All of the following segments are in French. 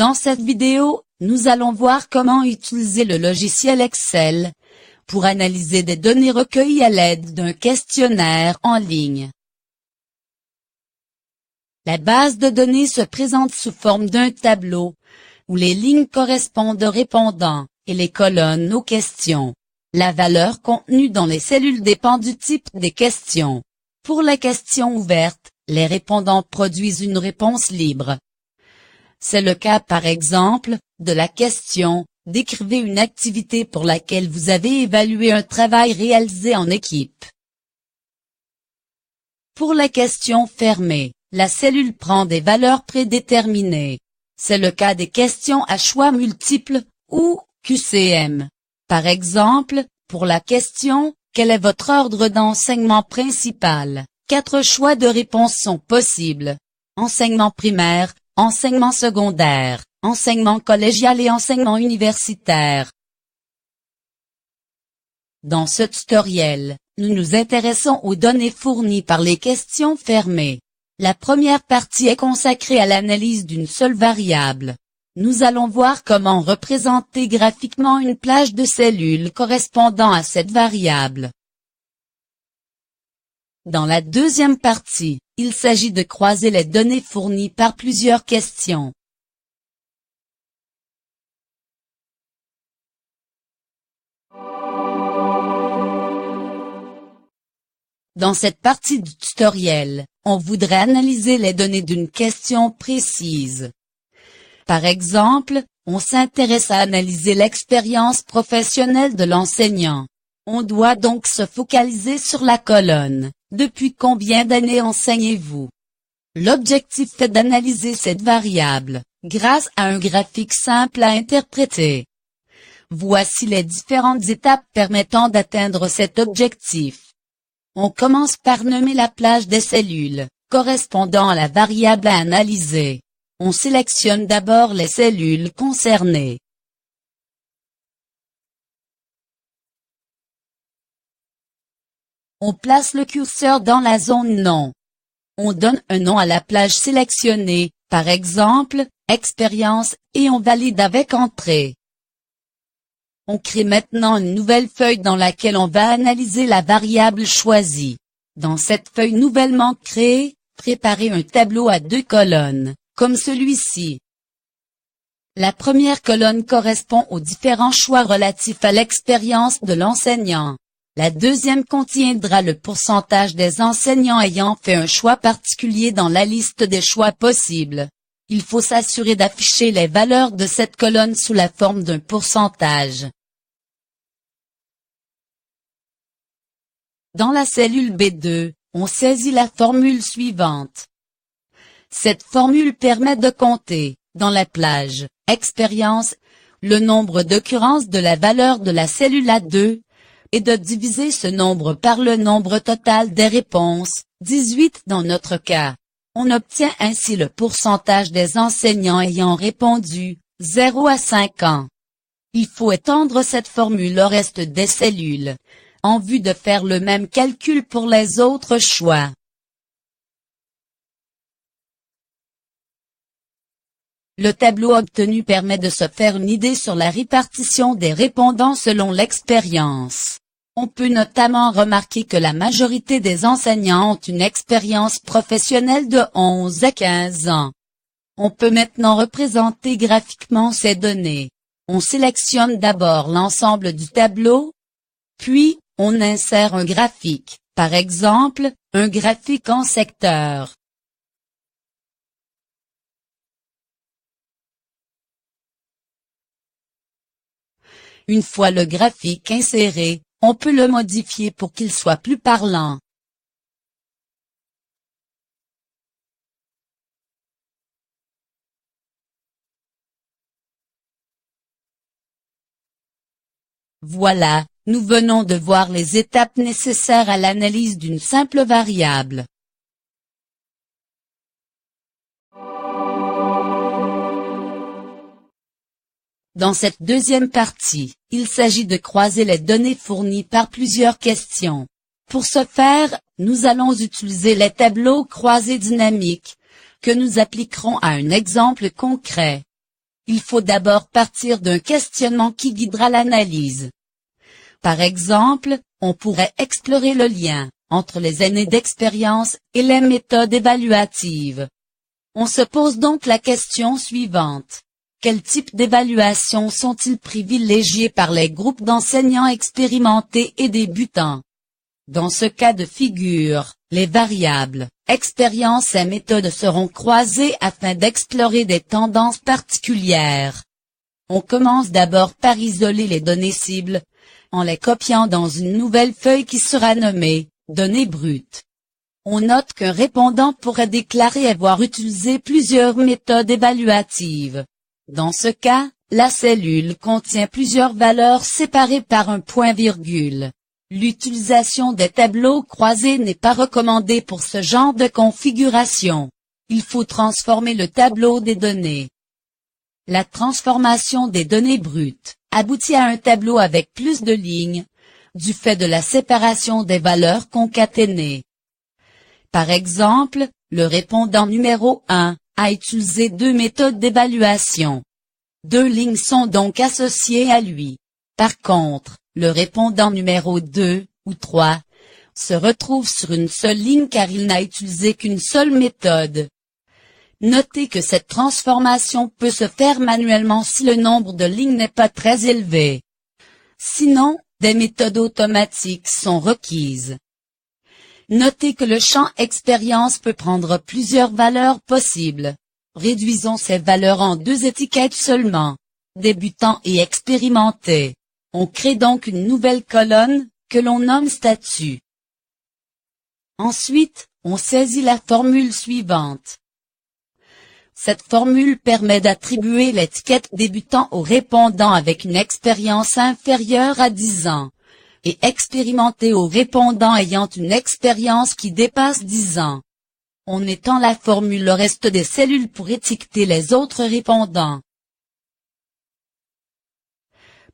Dans cette vidéo, nous allons voir comment utiliser le logiciel Excel pour analyser des données recueillies à l'aide d'un questionnaire en ligne. La base de données se présente sous forme d'un tableau, où les lignes correspondent aux répondants et les colonnes aux questions. La valeur contenue dans les cellules dépend du type des questions. Pour la question ouverte, les répondants produisent une réponse libre. C'est le cas par exemple, de la question « Décrivez une activité pour laquelle vous avez évalué un travail réalisé en équipe ». Pour la question fermée, la cellule prend des valeurs prédéterminées. C'est le cas des questions à choix multiples, ou QCM. Par exemple, pour la question « Quel est votre ordre d'enseignement principal ?», 4 choix de réponse sont possibles. Enseignement primaire, enseignement secondaire, enseignement collégial et enseignement universitaire. Dans ce tutoriel, nous nous intéressons aux données fournies par les questions fermées. La première partie est consacrée à l'analyse d'une seule variable. Nous allons voir comment représenter graphiquement une plage de cellules correspondant à cette variable. Dans la deuxième partie, il s'agit de croiser les données fournies par plusieurs questions. Dans cette partie du tutoriel, on voudrait analyser les données d'une question précise. Par exemple, on s'intéresse à analyser l'expérience professionnelle de l'enseignant. On doit donc se focaliser sur la colonne « Depuis combien d'années enseignez-vous » L'objectif est d'analyser cette variable, grâce à un graphique simple à interpréter. Voici les différentes étapes permettant d'atteindre cet objectif. On commence par nommer la plage des cellules, correspondant à la variable à analyser. On sélectionne d'abord les cellules concernées. On place le curseur dans la zone nom. On donne un nom à la plage sélectionnée, par exemple, expérience, et on valide avec entrée. On crée maintenant une nouvelle feuille dans laquelle on va analyser la variable choisie. Dans cette feuille nouvellement créée, préparez un tableau à 2 colonnes, comme celui-ci. La première colonne correspond aux différents choix relatifs à l'expérience de l'enseignant. La deuxième contiendra le pourcentage des enseignants ayant fait un choix particulier dans la liste des choix possibles. Il faut s'assurer d'afficher les valeurs de cette colonne sous la forme d'un pourcentage. Dans la cellule B2, on saisit la formule suivante. Cette formule permet de compter, dans la plage « Expérience », le nombre d'occurrences de la valeur de la cellule A2, et de diviser ce nombre par le nombre total des réponses, 18 dans notre cas. On obtient ainsi le pourcentage des enseignants ayant répondu 0 à 5 ans. Il faut étendre cette formule au reste des cellules, en vue de faire le même calcul pour les autres choix. Le tableau obtenu permet de se faire une idée sur la répartition des répondants selon l'expérience. On peut notamment remarquer que la majorité des enseignants ont une expérience professionnelle de 11 à 15 ans. On peut maintenant représenter graphiquement ces données. On sélectionne d'abord l'ensemble du tableau, puis on insère un graphique, par exemple, un graphique en secteur. Une fois le graphique inséré, on peut le modifier pour qu'il soit plus parlant. Voilà, nous venons de voir les étapes nécessaires à l'analyse d'une simple variable. Dans cette deuxième partie, il s'agit de croiser les données fournies par plusieurs questions. Pour ce faire, nous allons utiliser les tableaux croisés dynamiques, que nous appliquerons à un exemple concret. il faut d'abord partir d'un questionnement qui guidera l'analyse. Par exemple, on pourrait explorer le lien entre les années d'expérience et les méthodes évaluatives. On se pose donc la question suivante. Quel type d'évaluation sont-ils privilégiés par les groupes d'enseignants expérimentés et débutants? Dans ce cas de figure, les variables, expérience et méthode seront croisées afin d'explorer des tendances particulières. On commence d'abord par isoler les données cibles, en les copiant dans une nouvelle feuille qui sera nommée « données brutes ». On note qu'un répondant pourrait déclarer avoir utilisé plusieurs méthodes évaluatives. Dans ce cas, la cellule contient plusieurs valeurs séparées par un point-virgule. L'utilisation des tableaux croisés n'est pas recommandée pour ce genre de configuration. Il faut transformer le tableau des données. La transformation des données brutes aboutit à un tableau avec plus de lignes, du fait de la séparation des valeurs concaténées. Par exemple, le répondant numéro 1 a utilisé 2 méthodes d'évaluation. 2 lignes sont donc associées à lui. Par contre, le répondant numéro 2 ou 3 se retrouve sur une seule ligne car il n'a utilisé qu'une seule méthode. Notez que cette transformation peut se faire manuellement si le nombre de lignes n'est pas très élevé. Sinon, des méthodes automatiques sont requises. Notez que le champ expérience peut prendre plusieurs valeurs possibles. Réduisons ces valeurs en 2 étiquettes seulement, débutant et expérimenté. On crée donc une nouvelle colonne, que l'on nomme statut. Ensuite, on saisit la formule suivante. Cette formule permet d'attribuer l'étiquette débutant au répondant avec une expérience inférieure à 10 ans, et expérimenté au répondant ayant une expérience qui dépasse 10 ans. On étend la formule au reste des cellules pour étiqueter les autres répondants.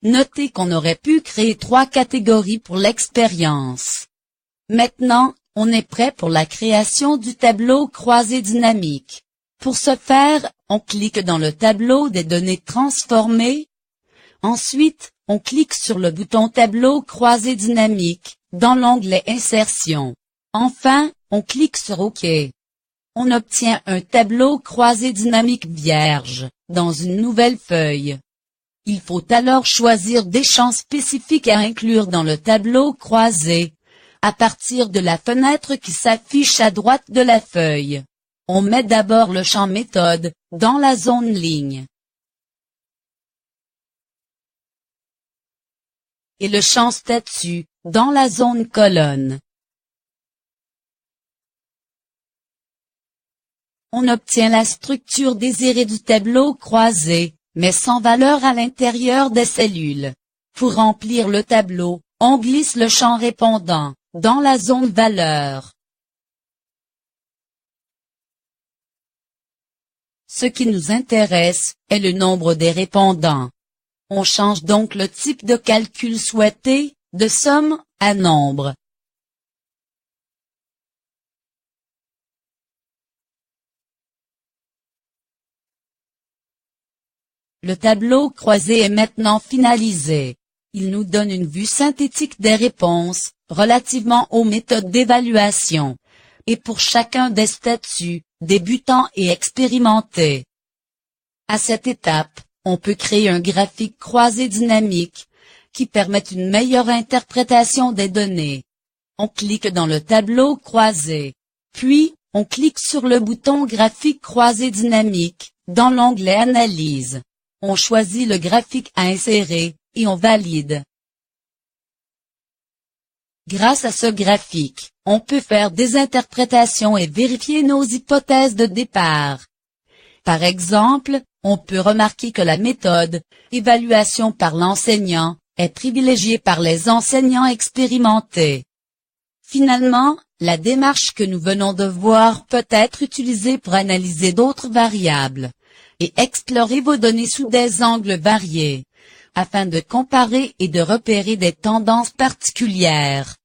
Notez qu'on aurait pu créer 3 catégories pour l'expérience. Maintenant, on est prêt pour la création du tableau croisé dynamique. Pour ce faire, on clique dans le tableau des données transformées. Ensuite, on clique sur le bouton Tableau croisé dynamique, dans l'onglet Insertion. Enfin, on clique sur OK. On obtient un tableau croisé dynamique vierge, dans une nouvelle feuille. Il faut alors choisir des champs spécifiques à inclure dans le tableau croisé, à partir de la fenêtre qui s'affiche à droite de la feuille. On met d'abord le champ méthode, dans la zone ligne. Et le champ statut, dans la zone colonne. On obtient la structure désirée du tableau croisé, mais sans valeur à l'intérieur des cellules. Pour remplir le tableau, on glisse le champ répondant, dans la zone valeur. Ce qui nous intéresse est le nombre des répondants. On change donc le type de calcul souhaité, de somme, à nombre. Le tableau croisé est maintenant finalisé. Il nous donne une vue synthétique des réponses, relativement aux méthodes d'évaluation, et pour chacun des statuts, débutants et expérimentés. À cette étape, on peut créer un graphique croisé dynamique, qui permet une meilleure interprétation des données. On clique dans le tableau croisé. Puis, on clique sur le bouton Graphique croisé dynamique, dans l'onglet Analyse. On choisit le graphique à insérer, et on valide. Grâce à ce graphique, on peut faire des interprétations et vérifier nos hypothèses de départ. Par exemple, on peut remarquer que la méthode « évaluation par l'enseignant » est privilégiée par les enseignants expérimentés. Finalement, la démarche que nous venons de voir peut être utilisée pour analyser d'autres variables et explorer vos données sous des angles variés, afin de comparer et de repérer des tendances particulières.